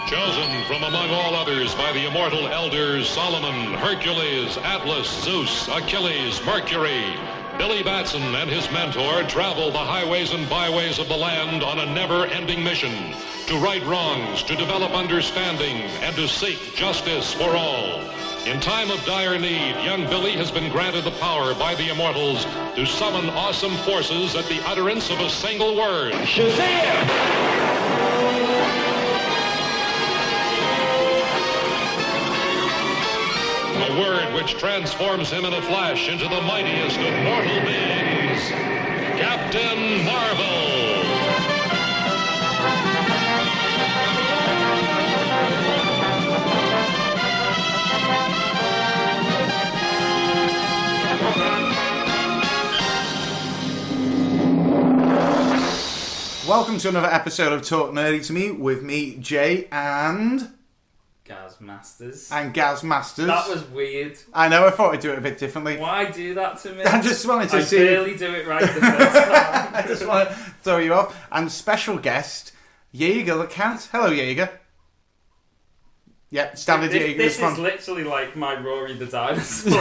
Chosen from among all others by the immortal elders Solomon, Hercules, Atlas, Zeus, Achilles, Mercury, Billy Batson and his mentor travel the highways and byways of the land on a never-ending mission to right wrongs, to develop understanding, and to seek justice for all. In time of dire need, young Billy has been granted the power by the immortals to summon awesome forces at the utterance of a single word. Shazam! A word which transforms him in a flash into the mightiest of mortal beings, Captain Marvel. Welcome to another episode of Talk Nerdy to Me with me, Jay, and Gaz Masters. Gaz Masters. That was weird. I know, I thought I'd do it a bit differently. Why do that to me? I just wanted to I see. I barely do it right the first time. I just want to throw you off. And special guest, Jaeger the cat. Hello, Jaeger. Yep, standard Jaeger This response. is literally like my Rory the Dinosaur.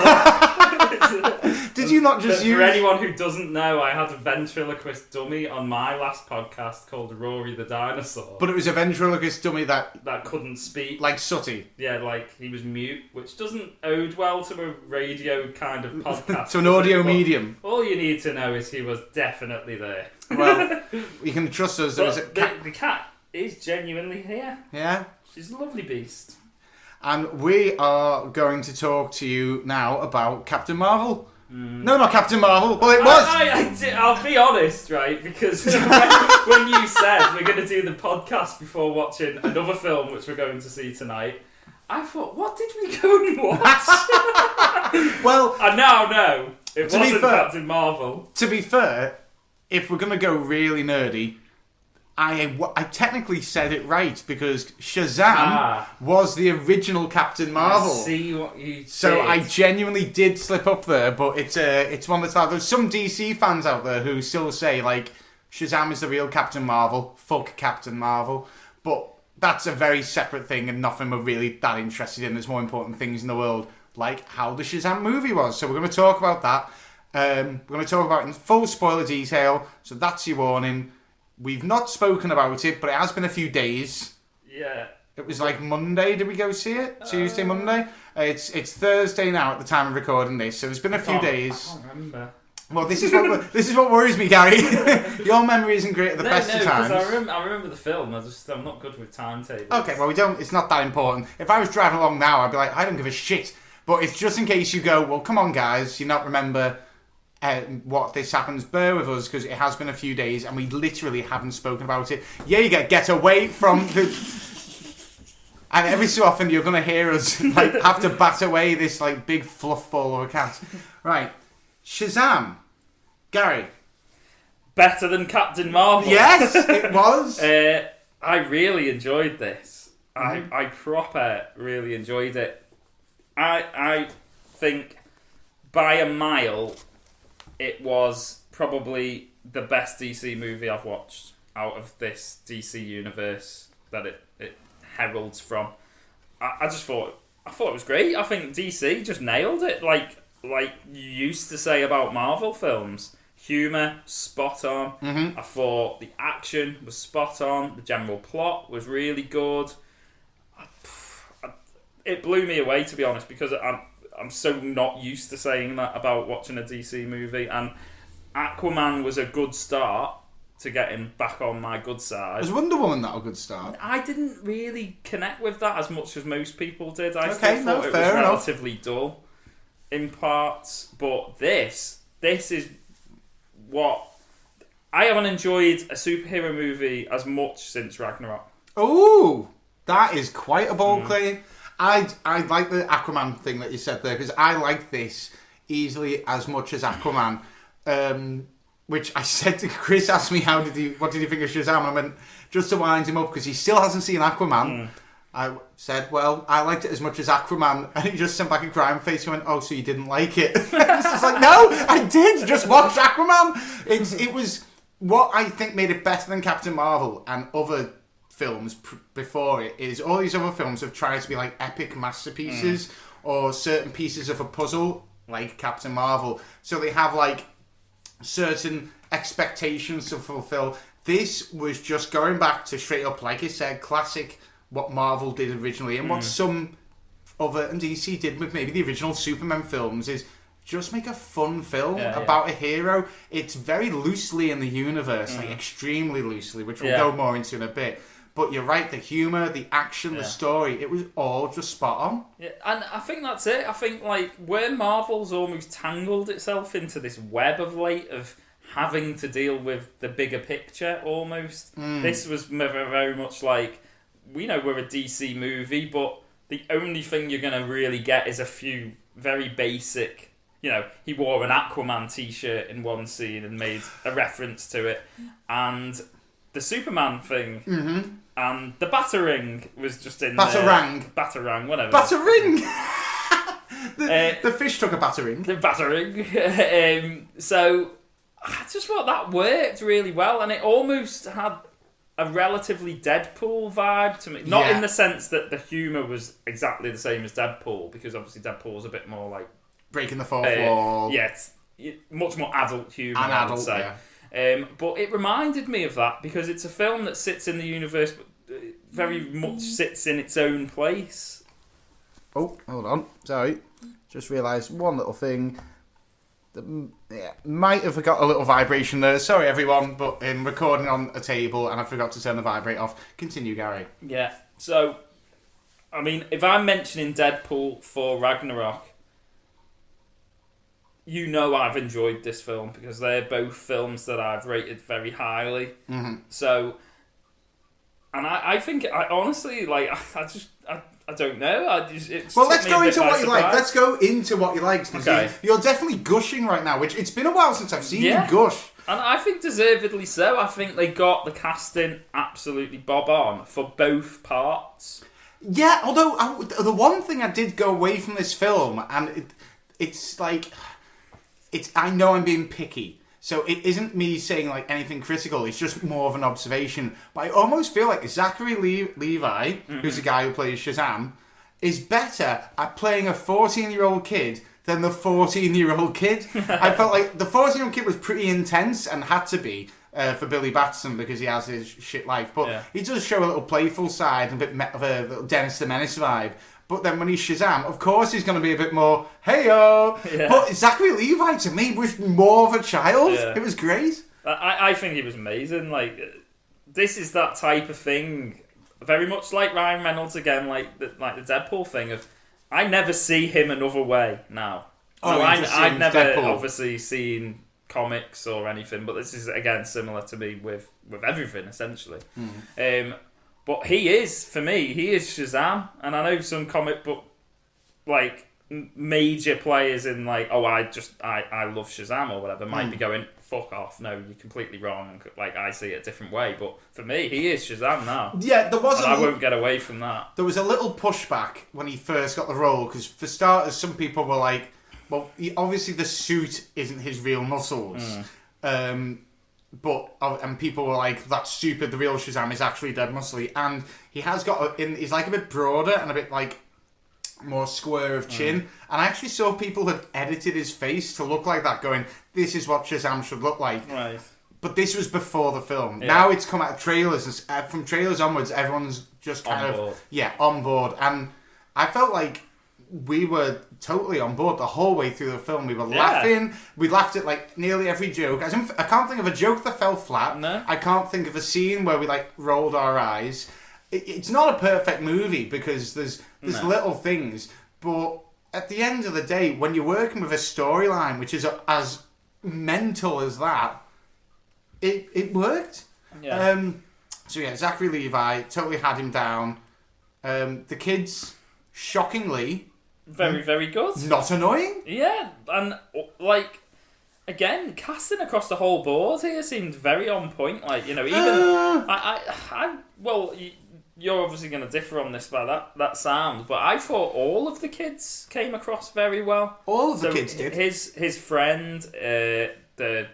Did you not just use... For anyone who doesn't know, I had a ventriloquist dummy on my last podcast called Rory the Dinosaur. But it was a ventriloquist dummy that couldn't speak. Like Sooty. Yeah, like he was mute, which doesn't ode well to a radio kind of podcast. To an audio medium. All you need to know is he was definitely there. Well, you can trust us. There was a cat. The cat is genuinely here. Yeah. She's a lovely beast. And we are going to talk to you now about Captain Marvel. No, not Captain Marvel. Well, it was. I'll be honest, right? Because when you said we're going to do the podcast before watching another film, which we're going to see tonight, I thought, what did we go and watch? Well, I now know it wasn't Captain Marvel. To be fair, if we're going to go really nerdy, I technically said it right because Shazam was the original Captain Marvel. I see what you did. So I genuinely did slip up there, but it's one that's like there's some DC fans out there who still say like Shazam is the real Captain Marvel. Fuck Captain Marvel, but that's a very separate thing and nothing we're really that interested in. There's more important things in the world, like how the Shazam movie was. So we're going to talk about that. We're going to talk about it in full spoiler detail. So that's your warning. We've not spoken about it, but it has been a few days. Yeah. It was like Monday, did we go see it? Tuesday, Monday? It's Thursday now at the time of recording this, so it's been a few days. I can't remember. Well, this is what worries me, Gary. Your memory isn't great at the best of times. I remember the film, I'm not good with timetables. Okay, well, it's not that important. If I was driving along now, I'd be like, I don't give a shit. But it's just in case you go, well, come on, guys, you not remember... what this happens, bear with us because it has been a few days and we literally haven't spoken about it. Jaeger, get away from the... And every so often you're going to hear us like have to bat away this like big fluff ball of a cat. Right, Shazam. Gary. Better than Captain Marvel. Yes, it was. I really enjoyed this. Mm-hmm. I proper really enjoyed it. I think by a mile... It was probably the best DC movie I've watched out of this DC universe that it heralds from. I just thought it was great. I think DC just nailed it. Like you used to say about Marvel films. Humour, spot on. Mm-hmm. I thought the action was spot on. The general plot was really good. It blew me away, to be honest, because I'm so not used to saying that about watching a DC movie, and Aquaman was a good start to get him back on my good side. Was Wonder Woman that a good start? I didn't really connect with that as much as most people did. I still thought it was relatively dull in parts, but this is what... I haven't enjoyed a superhero movie as much since Ragnarok. Ooh, that is quite a bold claim. I like the Aquaman thing that you said there because I like this easily as much as Aquaman, which I said to Chris. Asked me what did you think of Shazam? And I went just to wind him up because he still hasn't seen Aquaman. I said, well, I liked it as much as Aquaman, and he just sent back a crying face and went, oh, so you didn't like it? It's just like, no, I did. Just watch Aquaman. It was what I think made it better than Captain Marvel and other films before it is all these other films have tried to be like epic masterpieces or certain pieces of a puzzle, like Captain Marvel. So they have like certain expectations to fulfill. This was just going back to straight up, like I said, classic what Marvel did originally, and what some other and DC did with maybe the original Superman films is just make a fun film about a hero. It's very loosely in the universe, like extremely loosely, which we'll go more into in a bit. But you're right, the humour, the action, the story, it was all just spot on. Yeah, and I think that's it. I think like where Marvel's almost tangled itself into this web of late of having to deal with the bigger picture almost. This was very much like, we know we're a DC movie, but the only thing you're going to really get is a few very basic, you know, he wore an Aquaman t-shirt in one scene and made a reference to it, and the Superman thing, and the Batarang was just in Batarang, whatever. Batarang! the fish took a Batarang. The Batarang. So I just thought that worked really well, and it almost had a relatively Deadpool vibe to me. Not in the sense that the humour was exactly the same as Deadpool, because obviously Deadpool's a bit more like breaking the fourth wall. Yeah, it's much more adult humour, I would say. But it reminded me of that because it's a film that sits in the universe, but very much sits in its own place. Oh, hold on. Sorry. Just realised one little thing. Might have got a little vibration there. Sorry, everyone, but in recording on a table and I forgot to turn the vibrate off. Continue, Gary. Yeah. So, I mean, if I'm mentioning Deadpool for Ragnarok, you know I've enjoyed this film because they're both films that I've rated very highly. So, and I think, I honestly, like, I don't know. Let's go into what you like. Let's go into what you like. Okay. You're definitely gushing right now, which it's been a while since I've seen you gush. And I think deservedly so. I think they got the casting absolutely bob on for both parts. Yeah, although the one thing I did go away from this film, and it's like, I know I'm being picky, so it isn't me saying like anything critical, it's just more of an observation. But I almost feel like Zachary Levi, who's the guy who plays Shazam, is better at playing a 14-year-old kid than the 14-year-old kid. I felt like the 14-year-old kid was pretty intense and had to be for Billy Batson because he has his shit life. But he does show a little playful side and a bit of a little Dennis the Menace vibe. But then when he's Shazam, of course he's going to be a bit more, hey-yo. Yeah. But Zachary Levi, to me, was more of a child. Yeah. It was great. I think he was amazing. Like, this is that type of thing, very much like Ryan Reynolds again, like the Deadpool thing of, I never see him another way now. I've never Deadpool. Obviously seen comics or anything, but this is, again, similar to me with everything, essentially. But he is, for me, he is Shazam. And I know some comic book, like, major players in, like, oh, I love Shazam or whatever, might be going, fuck off, no, you're completely wrong. Like, I see it a different way. But for me, he is Shazam now. Yeah, there was I won't get away from that. There was a little pushback when he first got the role, because for starters, some people were like, well, obviously the suit isn't his real muscles. And people were like, that's stupid, the real Shazam is actually dead muscly, and he has got he's like a bit broader and a bit like more square of chin, and I actually saw people had edited his face to look like that, going, this is what Shazam should look like. Right. But this was before the film. Now it's come out of trailers, and from trailers onwards everyone's just kind of on board, and I felt like we were totally on board the whole way through the film. We were laughing. We laughed at like nearly every joke. I can't think of a joke that fell flat. No. I can't think of a scene where we like rolled our eyes. It's not a perfect movie because there's little things. But at the end of the day, when you're working with a storyline which is as mental as that, it worked. Yeah. Zachary Levi, totally had him down. The kids, shockingly, very, very good. Not annoying. Yeah, and like, again, casting across the whole board here seemed very on point. Like, you know, even you're obviously going to differ on this by that sound, but I thought all of the kids came across very well. All of the kids did. His friend, the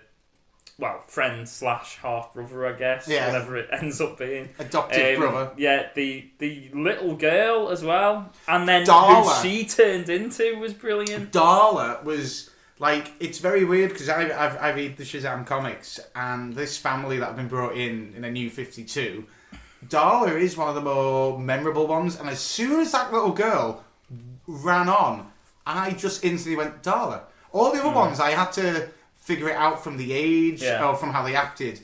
friend / half brother, I guess. Yeah. Whatever it ends up being. Adopted brother. Yeah, the little girl as well, and then Darla. who she turned into was brilliant. Darla was like, it's very weird because I read the Shazam comics, and this family that have been brought in a New 52, Darla is one of the more memorable ones. And as soon as that little girl ran on, I just instantly went, Darla. All the other ones I had to figure it out from the age or from how they acted.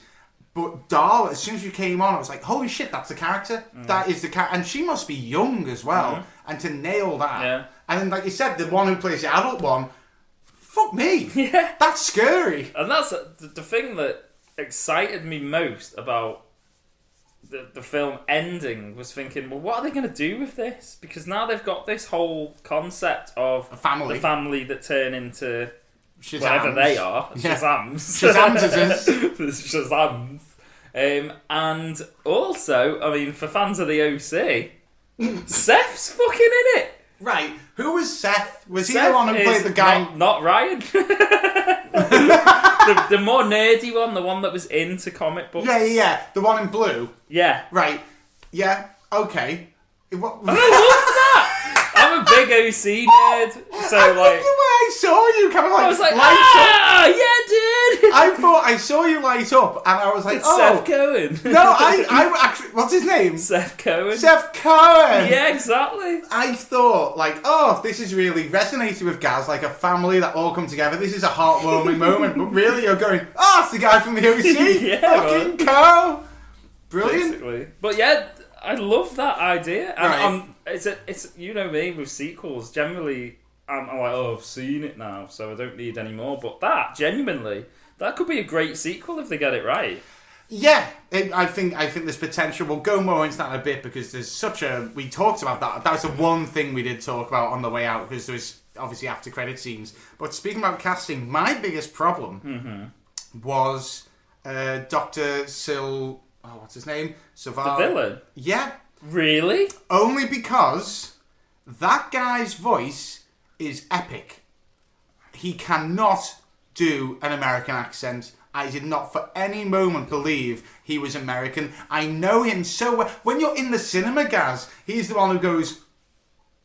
But Darla, as soon as you came on, I was like, holy shit, that's the character. That is the character. And she must be young as well. And to nail that. Yeah. And then, like you said, the one who plays the adult one, fuck me. Yeah. That's scary. And that's the thing that excited me most about the film ending was thinking, well, what are they going to do with this? Because now they've got this whole concept of A family. the family that turn into Shazams. whatever they are. Yeah. Shazams. Shazams. And also, I mean, for fans of the OC, Seth's fucking in it. Right. Who was Seth? Was he Seth the one who played is the guy? Not Ryan. the more nerdy one, the one that was into comic books. Yeah. The one in blue. Yeah. Right. Yeah. Okay. What? I love that. I'm a big OC nerd, so I like, love the way I saw you kind of like, I was like, light up. yeah, dude. I thought I saw you light up, and I was like, It's oh. Seth Cohen. No, I actually. What's his name? Seth Cohen. Seth Cohen. Yeah, exactly. I thought, like, oh, this is really resonating with Gaz, like a family that all come together. This is a heartwarming moment. But really, you're going, oh, it's the guy from the OC. Yeah, fucking Carl. Brilliant. Basically. But yeah, I love that idea. And Right. it's you know me with sequels. Generally, I'm like, oh, I've seen it now, so I don't need any more. But that, genuinely, that could be a great sequel if they get it right. Yeah, I think there's potential. We'll go more into that in a bit because there's such a. We talked about that. That was the one thing we did talk about on the way out because there was obviously after credit scenes. But speaking about casting, my biggest problem was Dr. Sil. Oh, what's his name? Savar. The villain. Yeah. Really? Only because that guy's voice is epic. He cannot do an American accent. I did not for any moment believe he was American. I know him so well. When you're in the cinema, Gaz, he's the one who goes...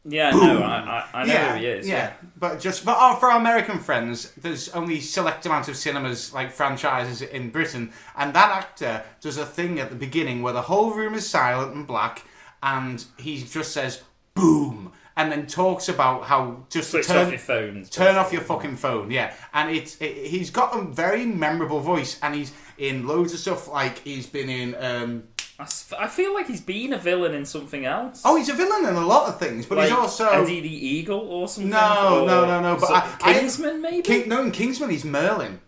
Yeah, boom. no, I know who he is. Yeah, but just for our American friends, there's only select amount of cinemas, like franchises in Britain, and that actor does a thing at the beginning where the whole room is silent and black, and he just says, boom, and then talks about how just Switch off your phone. Turn off your fucking phone, yeah. And he's got a very memorable voice, and he's in loads of stuff, like he's been in... I feel like he's been a villain in something else. Oh, he's a villain in a lot of things, but like he's also... Eddie the Eagle or something? No. But Kingsman, maybe? No, in Kingsman, he's Merlin.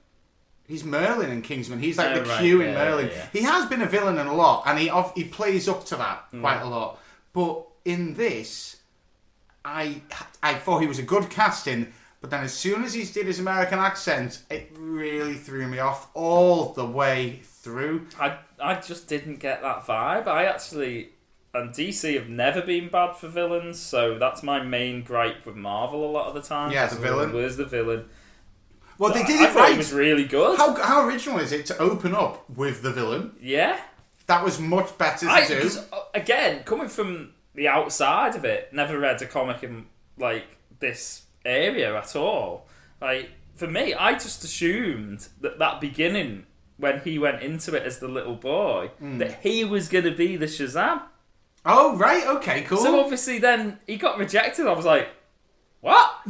He's Merlin in Kingsman. He's like the right, Q in yeah, Merlin. yeah. He has been a villain in a lot, and he plays up to that quite a lot. But in this, I thought he was a good casting, but then as soon as he did his American accent, it really threw me off all the way through. I just didn't get that vibe. And DC have never been bad for villains, so that's my main gripe with Marvel a lot of the time. Yeah, the villain. Where's the villain? Well, they did I it thought right. It was really good. How original is it to open up with the villain? Yeah. That was much better to do. 'Cause, again, coming from the outside of it, never read a comic in like this area at all. Like for me, I just assumed that beginning when he went into it as the little boy, that he was going to be the Shazam. Oh, right, okay, cool. So obviously then he got rejected. I was like, what?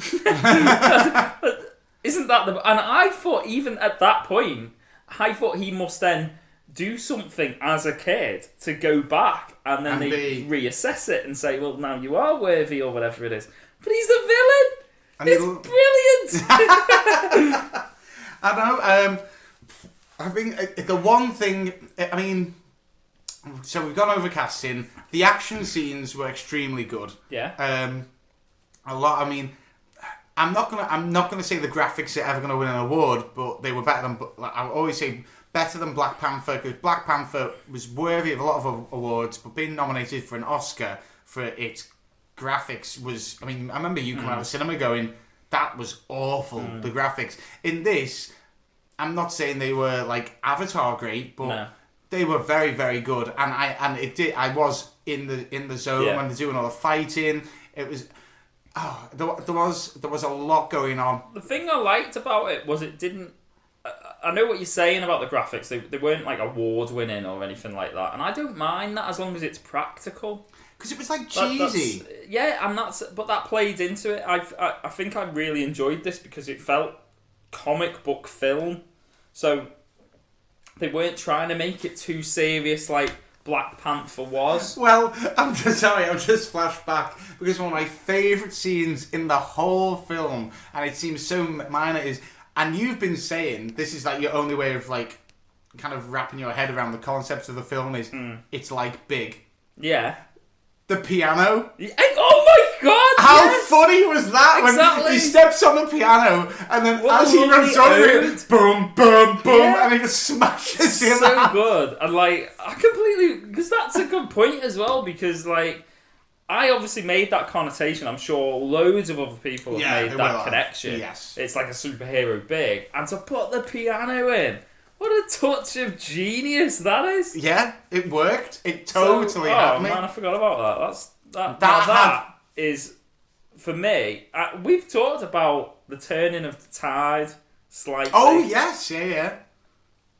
Isn't that the... And I thought even at that point, I thought he must then do something as a kid to go back and then they reassess it and say, well, now you are worthy or whatever it is. But he's the villain! And it's brilliant! I know, I think the one thing, I mean, so we've gone over casting. The action scenes were extremely good. Yeah. A lot. I mean, I'm not gonna say the graphics are ever gonna win an award, but they were better than. I always say better than Black Panther because Black Panther was worthy of a lot of awards, but being nominated for an Oscar for its graphics was. I mean, I remember you coming out of the cinema going, "That was awful." The graphics in this. I'm not saying they were like Avatar great, but No. they were very, very good. And I was in the zone when they're doing all the fighting. It was there was a lot going on. The thing I liked about it was it didn't. I know what you're saying about the graphics. They weren't like award winning or anything like that, and I don't mind that as long as it's practical. Because it was like cheesy. And but that played into it. I think I really enjoyed this because it felt comic book film. So they weren't trying to make it too serious like Black Panther was. Well, I'm just flashed back because one of my favourite scenes in the whole film, and it seems so minor, is, and you've been saying this is like your only way of like kind of wrapping your head around the concepts of the film is it's like Big. Yeah. The piano. Oh my god! How funny was that? Exactly. When he steps on the piano and then as he runs over it, boom, boom, boom, and he just smashes him so out. good. And like, I completely, because that's a good point as well, because like, I obviously made that connotation. I'm sure loads of other people have made that connection. Yes. It's like a superhero Big. And to put the piano in, what a touch of genius that is. Yeah, it worked. It totally had me. Oh man, I forgot about that. That is, for me, we've talked about the turning of the tide slightly. Oh yes, yeah.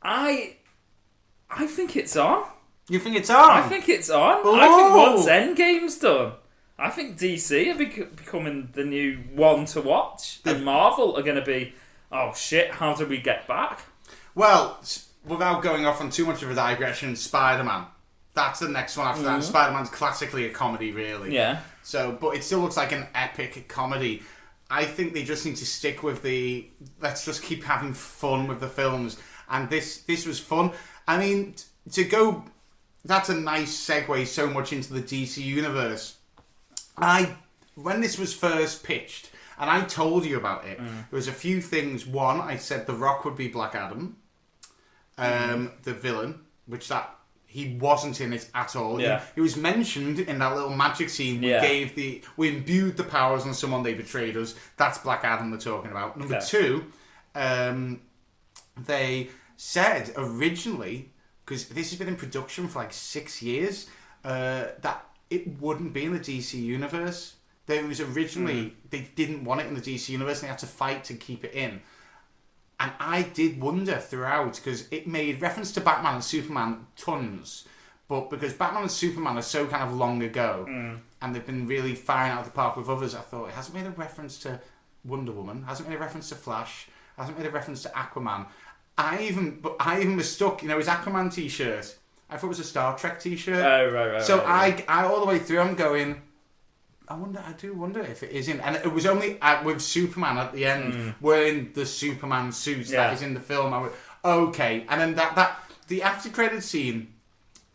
I think it's on. You think it's on? I think it's on. Ooh. I think once Endgame's done, I think DC are becoming the new one to watch. And Marvel are going to be, oh shit, how do we get back? Well, without going off on too much of a digression, Spider-Man. That's the next one after that. Spider-Man's classically a comedy, really. Yeah. So, but it still looks like an epic comedy. I think they just need to stick with let's just keep having fun with the films. And this was fun. I mean, that's a nice segue so much into the DC universe. When this was first pitched, and I told you about it, there was a few things. One, I said The Rock would be Black Adam, the villain, which he wasn't in it at all. Yeah. He was mentioned in that little magic scene. We imbued the powers on someone, they betrayed us. That's Black Adam we're talking about. Number two, they said originally, because this has been in production for like 6 years, that it wouldn't be in the DC universe. There was originally, they didn't want it in the DC universe, and they had to fight to keep it in. And I did wonder throughout, because it made reference to Batman and Superman tons, but because Batman and Superman are so kind of long ago, and they've been really firing out of the park with others, I thought, it hasn't made a reference to Wonder Woman, hasn't made a reference to Flash, hasn't made a reference to Aquaman. I even mistook, his Aquaman t-shirt. I thought it was a Star Trek t-shirt. Oh, right. So I all the way through, I'm going, I do wonder if it is in, and it was only with Superman at the end wearing the Superman suit that is in the film. I went, okay, and then that the after credit scene.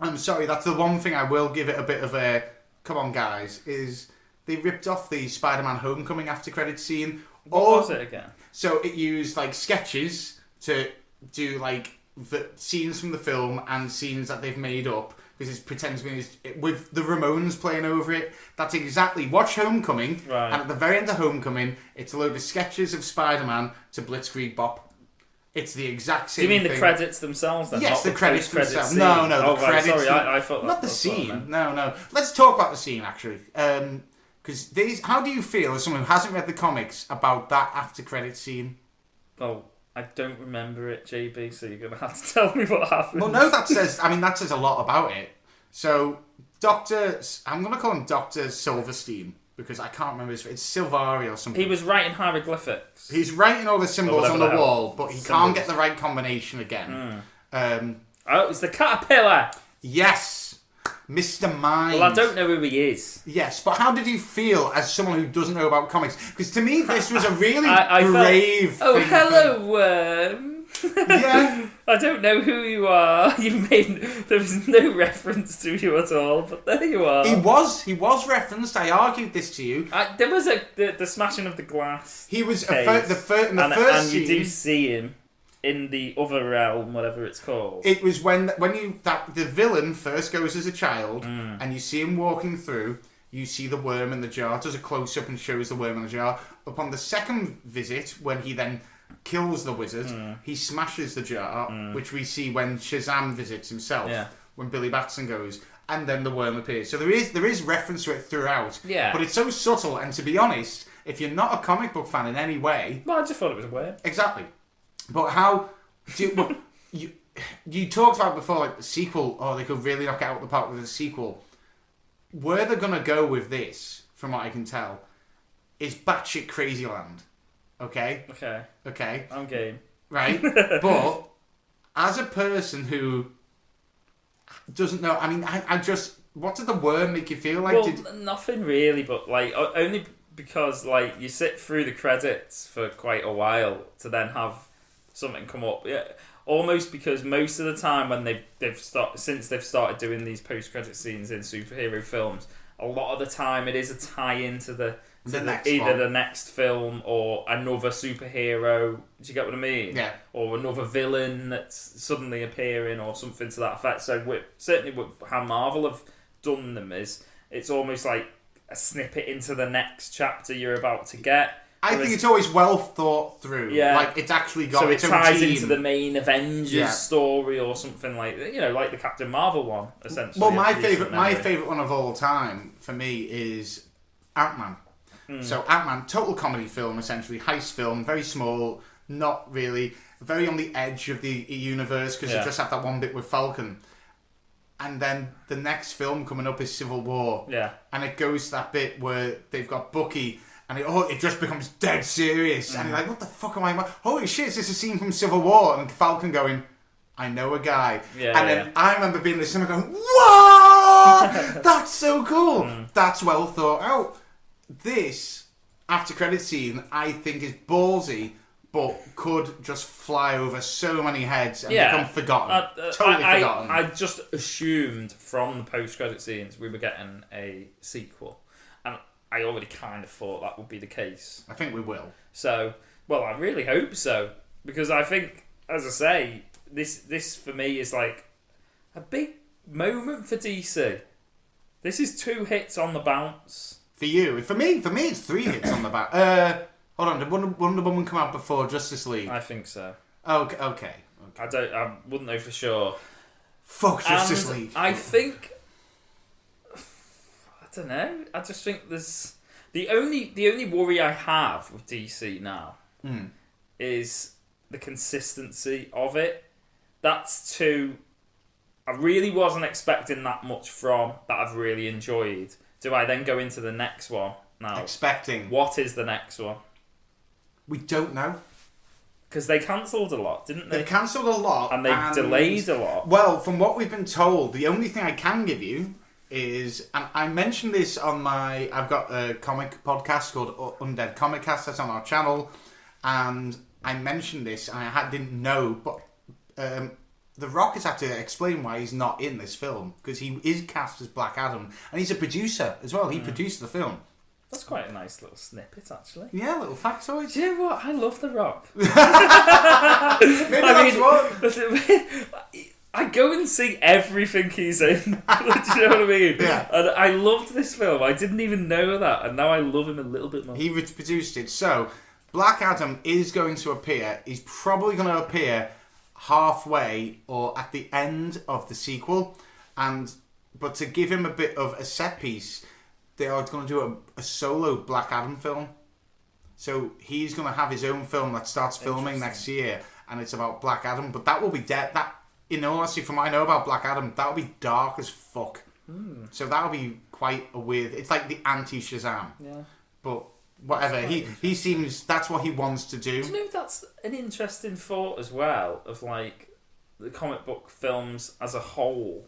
I'm sorry, that's the one thing I will give it a bit of a come on, guys. Is they ripped off the Spider-Man Homecoming after credit scene. What was it again? So it used like sketches to do like the scenes from the film and scenes that they've made up. Because it pretends to be with the Ramones playing over it. That's exactly. Watch Homecoming, and at the very end of Homecoming, it's a load of sketches of Spider-Man to Blitzkrieg Bop. It's the exact same. Do you mean thing. the credits themselves? Then? Yes, not the credits themselves. Scene. No, the credits. Sorry, I thought not the scene. No. Let's talk about the scene actually. Because how do you feel as someone who hasn't read the comics about that after credit scene? Oh. I don't remember it, JB, so you're going to have to tell me what happened. Well, no, that says a lot about it. So, I'm going to call him Dr. Silverstein, because I can't remember it's Silvari or something. He was writing hieroglyphics. He's writing all the symbols on the wall, but he can't get the right combination again. It's the caterpillar! Yes! Mr. Mind. Well, I don't know who he is. Yes, but how did you feel as someone who doesn't know about comics? Because to me, this was a really brave thing. Oh, hello, worm. Yeah. I don't know who you are. There was no reference to you at all, but there you are. He was referenced. I argued this to you. There was the smashing of the glass. He was in the first scene. And you do see him in the other realm, whatever it's called. It was when the villain first goes as a child, and you see him walking through. You see the worm in the jar. Does a close up and shows the worm in the jar. Upon the second visit, when he then kills the wizard. He smashes the jar, which we see when Shazam visits himself. Yeah. When Billy Batson goes, and then the worm appears. So there is reference to it throughout. Yeah. But it's so subtle, and to be honest, if you're not a comic book fan in any way... Well, I just thought it was a worm. Exactly. But how... you talked about before, like, the sequel, they could really knock it out of the park with a sequel. Where they're going to go with this, from what I can tell, is batshit crazy land. Okay? Okay. I'm game. Right? But, as a person who doesn't know... I mean, I just... What did the worm make you feel like? Well, nothing really, but, like, only because, like, you sit through the credits for quite a while to then have something come up. Yeah. Almost because most of the time when they've started doing these post-credit scenes in superhero films, a lot of the time it is a tie-in to either the next film or another superhero. Do you get what I mean? Yeah. Or another villain that's suddenly appearing or something to that effect. So certainly with how Marvel have done them is it's almost like a snippet into the next chapter you're about to get. I think it's always well thought through. Yeah. Like, it's actually got its own team. So it ties into the main Avengers story or something like like the Captain Marvel one, essentially. Well, my favourite one of all time, for me, is Ant-Man. So Ant-Man, total comedy film, essentially. Heist film, very small, not really, very on the edge of the universe, because you just have that one bit with Falcon. And then the next film coming up is Civil War. Yeah. And it goes to that bit where they've got Bucky... And it just becomes dead serious. And you're like, what the fuck am I... Holy shit, is this a scene from Civil War? And Falcon going, I know a guy. Yeah, and then I remember being in the cinema going, what? That's so cool. That's well thought out. This, after credit scene, I think is ballsy, but could just fly over so many heads and become forgotten. Totally forgotten. I just assumed from the post-credit scenes we were getting a sequel. And I already kind of thought that would be the case. I think we will. So, well, I really hope so. Because I think, as I say, this for me is like a big moment for DC. This is 2 hits on the bounce. For you? For me, it's 3 hits on the bounce. Hold on, did Wonder Woman come out before Justice League? I think so. Okay. I wouldn't know for sure. Fuck Justice League. I think... I don't know. I just think there's the only worry I have with DC now is the consistency of it. That's too. I really wasn't expecting that much from that I've really enjoyed. Do I then go into the next one now? Expecting. What is the next one? We don't know. Because they cancelled a lot, didn't they? They've cancelled a lot. And they delayed a lot. Well, from what we've been told, the only thing I can give you is, and I mentioned this on I've got a comic podcast called Undead Comic Cast that's on our channel, and I mentioned this and I didn't know, but The Rock has had to explain why he's not in this film, because he is cast as Black Adam, and he's a producer as well. He produced the film. That's quite a nice little snippet, actually. Yeah, little factoid. Do you know what? I love The Rock. I go and see everything he's in. Do you know what I mean? Yeah. And I loved this film. I didn't even know that, and now I love him a little bit more. He produced it. So, Black Adam is going to appear. He's probably going to appear halfway or at the end of the sequel. But to give him a bit of a set piece, they are going to do a solo Black Adam film. So he's going to have his own film that starts filming next year, and it's about Black Adam. But that will be dead. In all honesty, from what I know about Black Adam, that'll be dark as fuck. So that'll be quite a weird... It's like the anti-Shazam. Yeah. But whatever. He seems... That's what he wants to do. Do you know that's an interesting thought as well, of like the comic book films as a whole?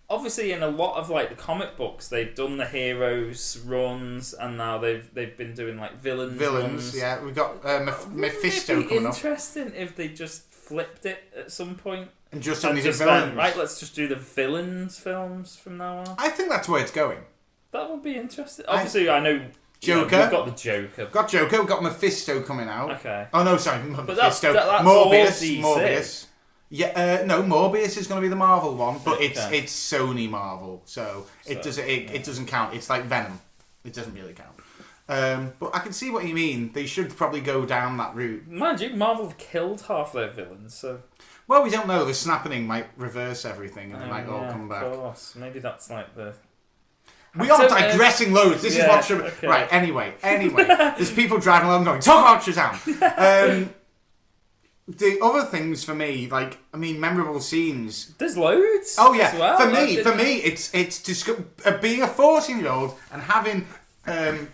Obviously, in a lot of like the comic books, they've done the heroes runs, and now they've been doing like villains runs. Yeah. We've got Mephisto coming up. Interesting if they just flipped it at some point and just only the villains. Right, let's just do the villains films from now on. I think that's where it's going. That would be interesting. Obviously, I know Joker. We've got the Joker. We've got Mephisto coming out. Okay. Oh no, sorry, Mephisto. That's Morbius. Yeah, no, Morbius is going to be the Marvel one, but it's Sony Marvel, so it doesn't count. It's like Venom. It doesn't really count. But I can see what you mean. They should probably go down that route. Mind you, Marvel have killed half their villains, so... Well, we don't know. The snapping might reverse everything and they might all come back. Of course. Maybe that's like the... We are digressing loads. This is what... Okay. Right, anyway. There's people driving along going, talk about Shazam! The other things for me, memorable scenes. There's loads. Oh yeah, as well. for me, it's being a 14-year-old and having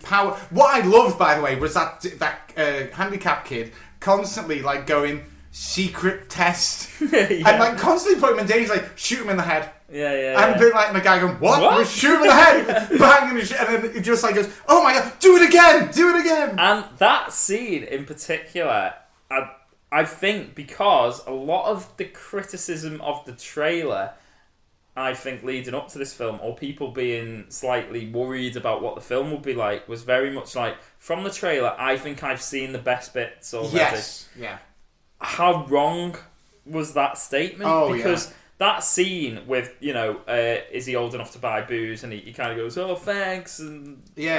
power. What I loved, by the way, was that handicapped kid constantly going secret test and constantly put him in danger, shoot him in the head. Yeah. And being like the guy going, what? Shoot him in the head, bang, and then it just goes, oh my god, do it again. And that scene in particular, I think because a lot of the criticism of the trailer, I think leading up to this film, or people being slightly worried about what the film would be like, was very much from the trailer, I think I've seen the best bits already. Yes, yeah. How wrong was that statement? Oh, because that scene with, is he old enough to buy booze? And he kind of goes, oh, thanks. And, you're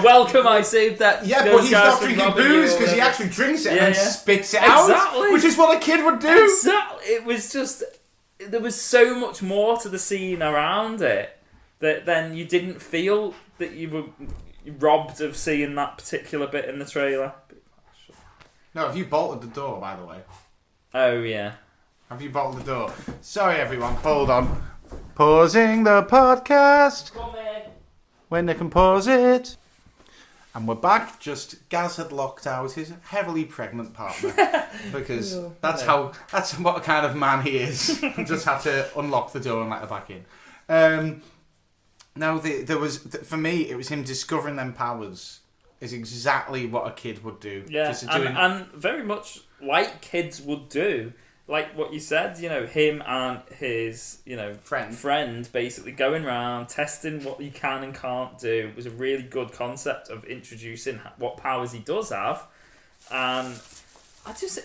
welcome, I saved that. Yeah, but he's not drinking booze because he actually drinks it and spits it out. Which is what a kid would do. Exactly. It was just... There was so much more to the scene around it that then you didn't feel that you were robbed of seeing that particular bit in the trailer. No, have you bolted the door, by the way? Oh, yeah. Have you bolted the door? Sorry, everyone. Hold on. Pausing the podcast. Come in. When they can pause it. And we're back. Just Gaz had locked out his heavily pregnant partner. Because that's what kind of man he is. Just had to unlock the door and let her back in. There was, for me, it was him discovering them powers. Is exactly what a kid would do. Yeah, and very much like kids would do. Like what you said, him and his, friend basically going around testing what he can and can't do. It was a really good concept of introducing what powers he does have. And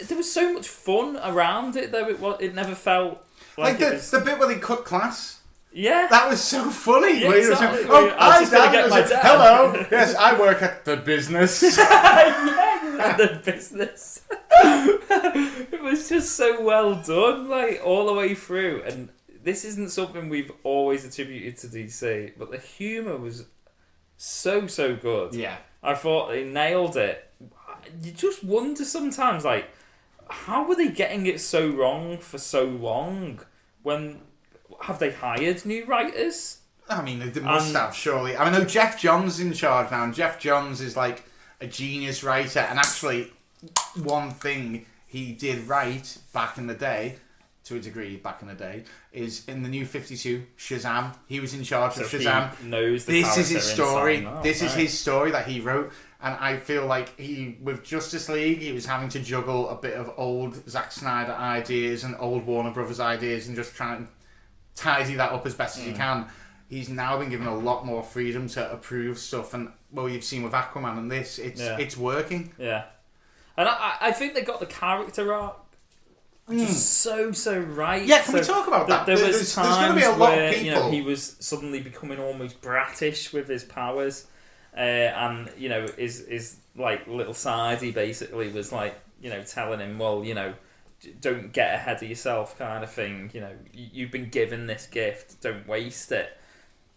there was so much fun around it, though. It never felt like the bit where they cut class. Yeah. That was so funny. Yeah, exactly. I was gonna get my dad. Hello. Yes, I work at the business. The business. It was just so well done, all the way through. And this isn't something we've always attributed to DC, but the humour was so good. Yeah. I thought they nailed it. You just wonder sometimes, how were they getting it so wrong for so long? Have they hired new writers? I mean, they must have, surely. I know Jeff Johns is in charge now, and Jeff Johns is a genius writer. And actually, one thing he did right back in the day, to a degree back in the day, is in the New 52, Shazam. He was in charge of Shazam. He knows this is his story. This is his story that he wrote. And I feel like with Justice League, he was having to juggle a bit of old Zack Snyder ideas and old Warner Brothers ideas and just trying to tidy that up as best as you can. He's now been given a lot more freedom to approve stuff, and you've seen with Aquaman and this, it's working. Yeah, and I think they got the character arc just so right. Yeah, can we talk about that? There's going to be a lot where, of people. He was suddenly becoming almost bratish with his powers, and his little sidey basically was telling him, don't get ahead of yourself, kind of thing. You've been given this gift, don't waste it.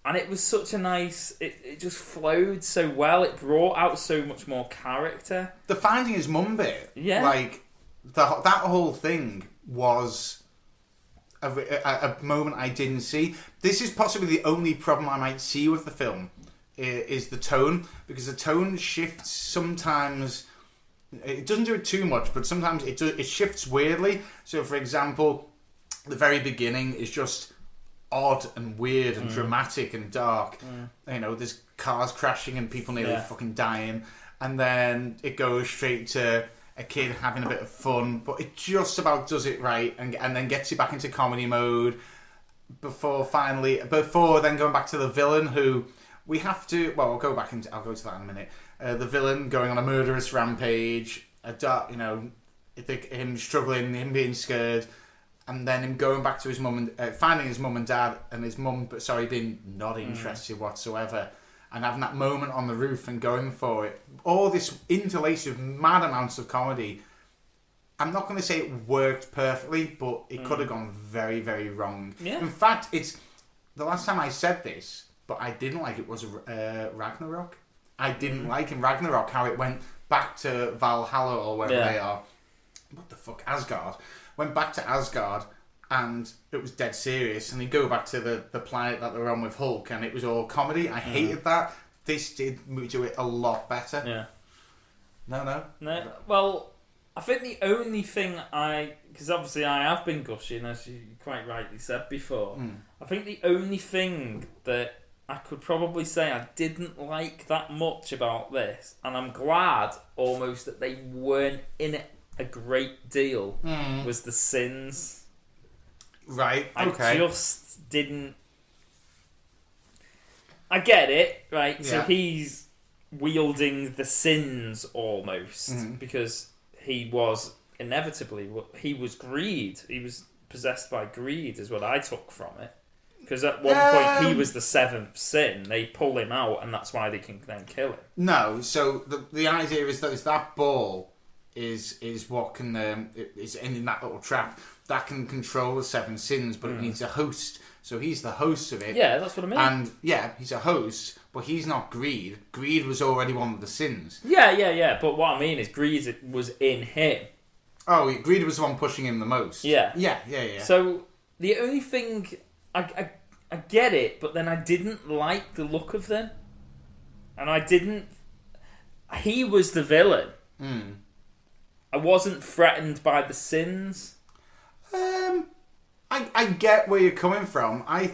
And it was such a nice... It just flowed so well. It brought out so much more character. The finding his mum bit, that whole thing was a moment I didn't see. This is possibly the only problem I might see with the film, is the tone, because the tone shifts sometimes. It doesn't do it too much, but sometimes it shifts weirdly. So, for example, the very beginning is just odd and weird and dramatic and dark. There's cars crashing and people nearly fucking dying, and then it goes straight to a kid having a bit of fun, but it just about does it right, and then gets you back into comedy mode before then going back to the villain, who we have to. Well, I'll go to that in a minute. The villain going on a murderous rampage, him struggling, him being scared, and then him going back to his mum and finding his mum and dad, and his mum, being not interested whatsoever, and having that moment on the roof and going for it. All this interlaced with mad amounts of comedy. I'm not going to say it worked perfectly, but it could have gone very, very wrong. Yeah. In fact, it's the last time I said this, but I didn't like it was Ragnarok. I didn't like in Ragnarok how it went back to Valhalla or wherever they are. What the fuck? Asgard. Went back to Asgard and it was dead serious, and they go back to the planet that they were on with Hulk, and it was all comedy. I hated that. This did do it a lot better. Yeah. No. Well, I think the only thing because obviously I have been gushing, as you quite rightly said before. I think the only thing that I could probably say I didn't like that much about this, and I'm glad almost that they weren't in it a great deal, was the sins. Right, okay. I just didn't... I get it, right? Yeah. So he's wielding the sins almost, because he was inevitably... He was greed. He was possessed by greed, is what I took from it. Because at one point he was the seventh sin. They pull him out, and that's why they can then kill him. No, so the idea is that ball is what can is in that little trap that can control the seven sins, but it needs a host. So he's the host of it. Yeah, that's what I mean. And yeah, he's a host, but he's not greed. Greed was already one of the sins. Yeah. But what I mean is greed was in him. Oh, greed was the one pushing him the most. Yeah. Yeah. So the only thing I get it, but then I didn't like the look of them, and I didn't. He was the villain. I wasn't threatened by the sins. I get where you're coming from. I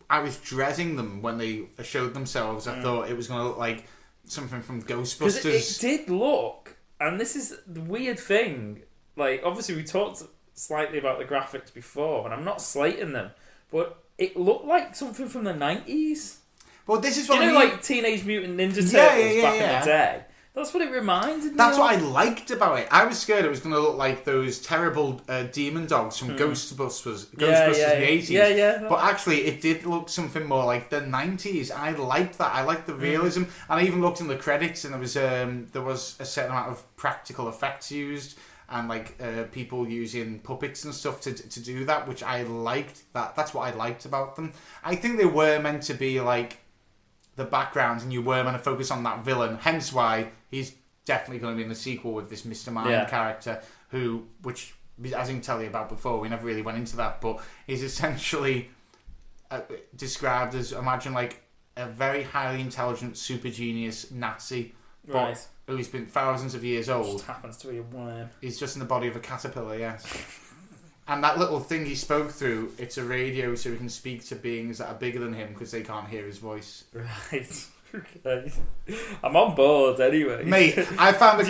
was dreading them when they showed themselves. I thought it was going to look like something from Ghostbusters. Because it did look, and this is the weird thing. Like, obviously, we talked slightly about the graphics before, and I'm not slating them, but it looked like something from the 90s. Well, this is what like Teenage Mutant Ninja Turtles back in the day. That's what it reminded me That's of. what I liked about it. I was scared it was going to look like those terrible demon dogs from Ghostbusters in the 80s. Yeah. But actually, it did look something more like the 90s. I liked that. I liked the realism. And I even looked in the credits, and there was a certain amount of practical effects used, and people using puppets and stuff to do that, which I liked. That's what I liked about them. I think they were meant to be like the background, and you were meant to focus on that villain. Hence why he's definitely going to be in the sequel with this Mr. Mind character, which as I didn't tell you about before, we never really went into that, but he's essentially described as, imagine like a very highly intelligent super genius Nazi, but who's been thousands of years old. Just happens to be a worm. He's just in the body of a caterpillar, yes. And that little thing he spoke through, it's a radio, so he can speak to beings that are bigger than him because they can't hear his voice. Right. Okay. I'm on board anyway. Mate, I found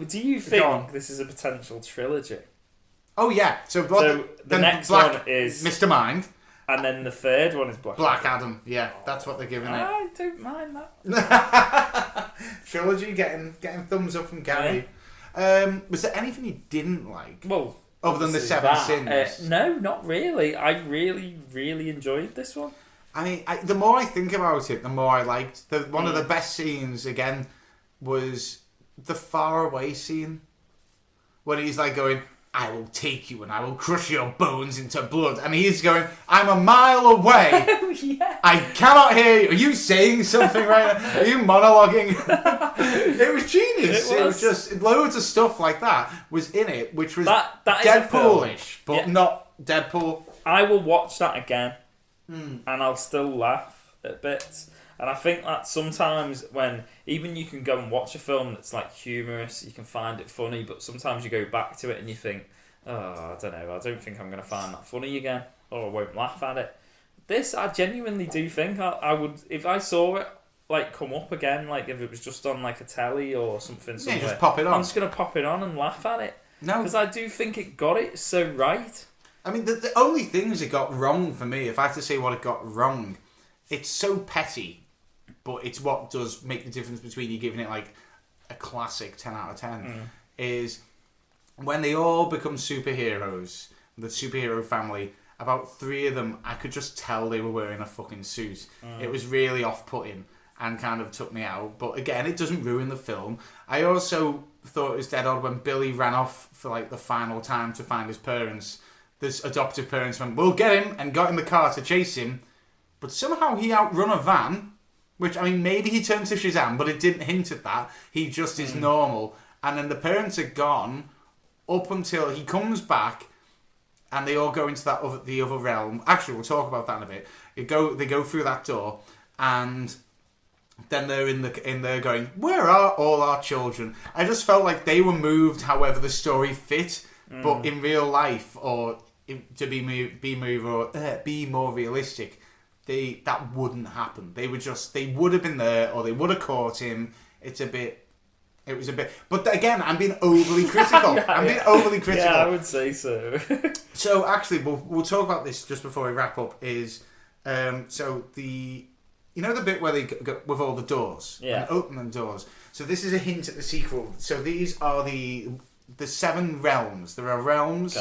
do you think this is a potential trilogy? Oh, yeah. So the next one is Mr. Mind. And then the third one is Black Adam. Yeah, that's what they're giving it. I don't mind that. Trilogy getting thumbs up from Gary. Yeah. Was there anything you didn't like? Well, other than the seven sins? No, not really. I really, really enjoyed this one. The more I think about it, the more I liked. One of the best scenes, again, was the far away scene. When he's like going, I will take you and I will crush your bones into blood. And he's going, I'm a mile away. Yeah. I cannot hear you. Are you saying something right now? Are you monologuing? It was genius. It was just loads of stuff like that was in it, which was that Deadpool-ish, but not Deadpool. I will watch that again, and I'll still laugh at bits. And I think that sometimes when even you can go and watch a film that's like humorous, you can find it funny, but sometimes you go back to it and you think, oh, I don't know, I don't think I'm going to find that funny again, or I won't laugh at it. This, I genuinely do think I would, if I saw it like come up again, like if it was just on like a telly or something somewhere, just pop it on. I'm just going to pop it on and laugh at it. No. Because I do think it got it so right. I mean, the only things it got wrong for me, if I have to say what it got wrong, it's so petty. But it's what does make the difference between you giving it like a classic 10 out of 10 is when they all become superheroes, the superhero family, about 3 of them, I could just tell they were wearing a fucking suit. It was really off-putting and kind of took me out. But again, it doesn't ruin the film. I also thought it was dead odd when Billy ran off for like the final time to find his parents. His adoptive parents went, "We'll get him," and got in the car to chase him. But somehow he outrun a van, which, I mean, maybe he turned to Shazam, but it didn't hint at that. He just is normal. And then the parents are gone up until he comes back, and they all go into the other realm. Actually, we'll talk about that in a bit. They go through that door, and then they're in there going, "Where are all our children?" I just felt like they were moved however the story fit, but in real life, or to be more realistic, that wouldn't happen. They would have been there, or they would have caught him. It was a bit, but again, I'm being overly critical. Yeah, I would say so. So actually, we'll talk about this just before we wrap up. Is so the bit where they go with all the doors, and open the doors. So this is a hint at the sequel. So these are the 7 realms. There are realms,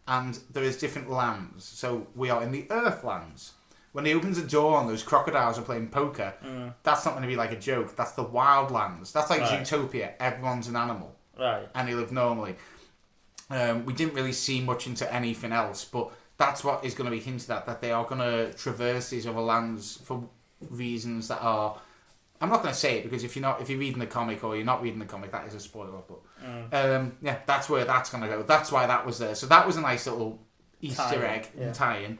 and there is different lands. So we are in the Earthlands. When he opens a door and those crocodiles are playing poker, that's not going to be like a joke. That's the wildlands. That's like Zootopia. Everyone's an animal. Right. And they live normally. We didn't really see much into anything else, but that's what is going to be hinted at, that they are going to traverse these other lands for reasons that are... I'm not going to say it, because if you're reading the comic or you're not reading the comic, that is a spoiler. But that's where that's going to go. That's why that was there. So that was a nice little Easter egg and tie-in.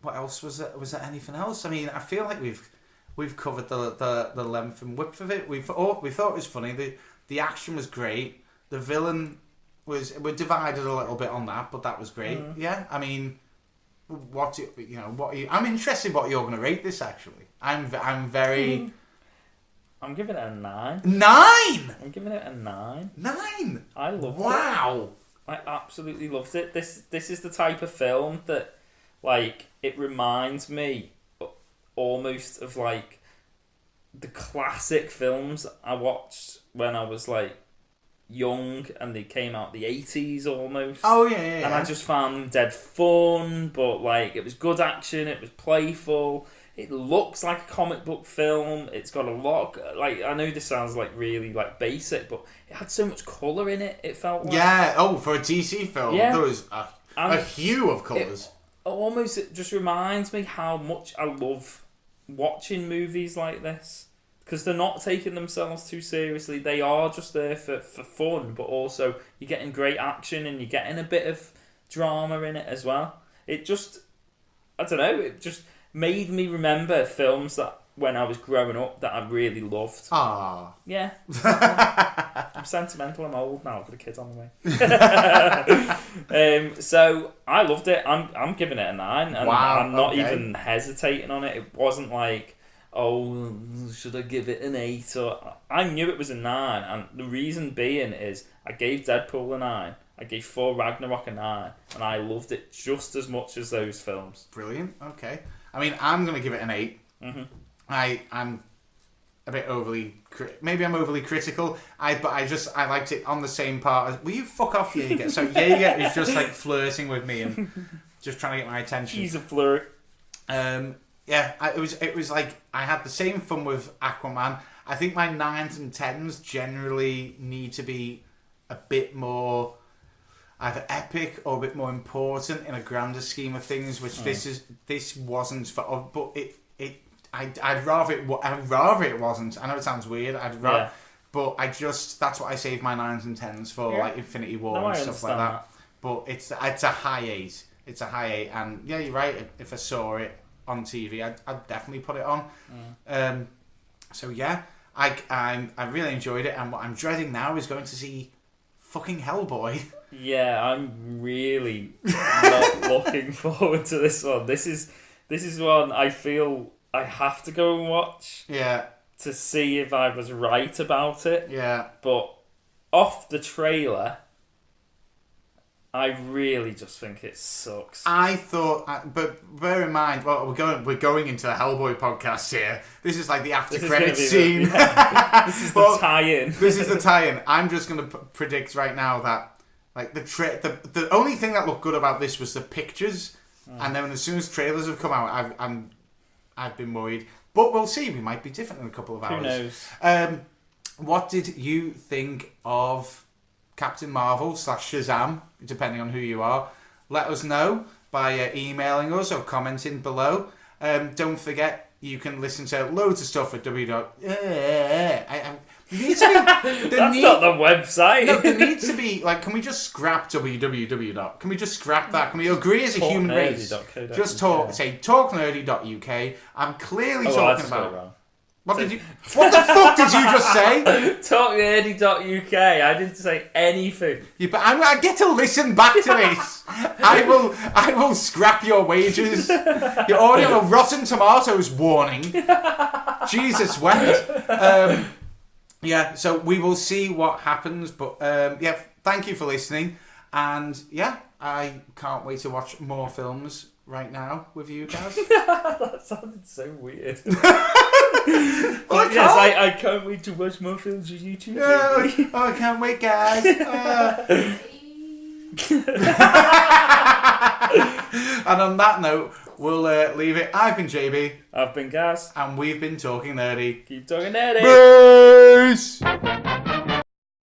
What else was there? Was there anything else? I mean, I feel like we've covered the length and width of it. We thought it was funny. The action was great. The villain we're divided a little bit on that, but that was great. Yeah, I mean, I'm interested what you're going to rate this. Actually, I'm very. I'm giving it a 9. 9. I'm giving it a 9. 9. I loved it. Wow. I absolutely loved it. This is the type of film that, like, it reminds me almost of, like, the classic films I watched when I was, like, young, and they came out the 80s almost. Oh, yeah. And I just found them dead fun, but, like, it was good action, it was playful, it looks like a comic book film, it's got a lot of, like, I know this sounds, like, really, like, basic, but it had so much colour in it, it felt like. Yeah, for a DC film, there was a hue of colours. It just reminds me how much I love watching movies like this, because they're not taking themselves too seriously. They are just there for fun, but also you're getting great action and you're getting a bit of drama in it as well. It just, I don't know, it just made me remember films that when I was growing up that I really loved. Ah. Yeah. I'm sentimental, I'm old now, I've got a kid on the way. So I loved it. I'm giving it a 9, and wow, I'm not even hesitating on it. It wasn't like, oh, should I give it an 8? Or I knew it was a 9, and the reason being is I gave Deadpool a 9, I gave Thor Ragnarok a 9, and I loved it just as much as those films. Brilliant. Okay. I mean, I'm going to give it an 8. Mm-hmm. I'm a bit overly... Maybe I'm overly critical. But I liked it on the same part as... Will you fuck off, Jaeger? So Jaeger is just like flirting with me and just trying to get my attention. He's a flirt. It was like I had the same fun with Aquaman. I think my 9s and 10s generally need to be a bit more either epic or a bit more important in a grander scheme of things, which this wasn't for. But I'd rather it wasn't. I know it sounds weird. But that's what I save my 9s and 10s for, like Infinity War and stuff like that. But it's a high 8. It's a high 8, and yeah, you're right. If I saw it on TV, I'd definitely put it on. So yeah, I really enjoyed it, and what I'm dreading now is going to see fucking Hellboy. Yeah, I'm really not looking forward to this one. This is one I feel I have to go and watch. Yeah. To see if I was right about it. Yeah. But off the trailer, I really just think it sucks. I thought, but bear in mind, well, we're going into the Hellboy podcast here. This is like the after credits scene. This is the tie-in. This is the tie-in. I'm just going to predict right now that Like the only thing that looked good about this was the pictures, and then as soon as trailers have come out, I've been worried. But we'll see. We might be different in a couple of hours. Who knows? What did you think of Captain Marvel / Shazam, depending on who you are? Let us know by emailing us or commenting below. Don't forget, you can listen to loads of stuff at That's not the website. No, there needs to be, like, can we just scrap www. Can we just scrap that? Can we agree as a human race? Just say talknerdy.uk. I'm clearly talking about... What the fuck did you just say? Talknerdy.uk. I didn't say anything. Yeah, but I get to listen back to this. I will scrap your wages. You already have a Rotten Tomatoes warning. Jesus wept. Yeah, so we will see what happens. But yeah, thank you for listening. And yeah, I can't wait to watch more films right now with you guys. That sounded so weird. Well, yes, I can't wait to watch more films with you too. Oh, I can't wait, guys. And on that note, we'll leave it. I've been JB. I've been Gaz. And we've been Talking Nerdy. Keep talking nerdy. Boo!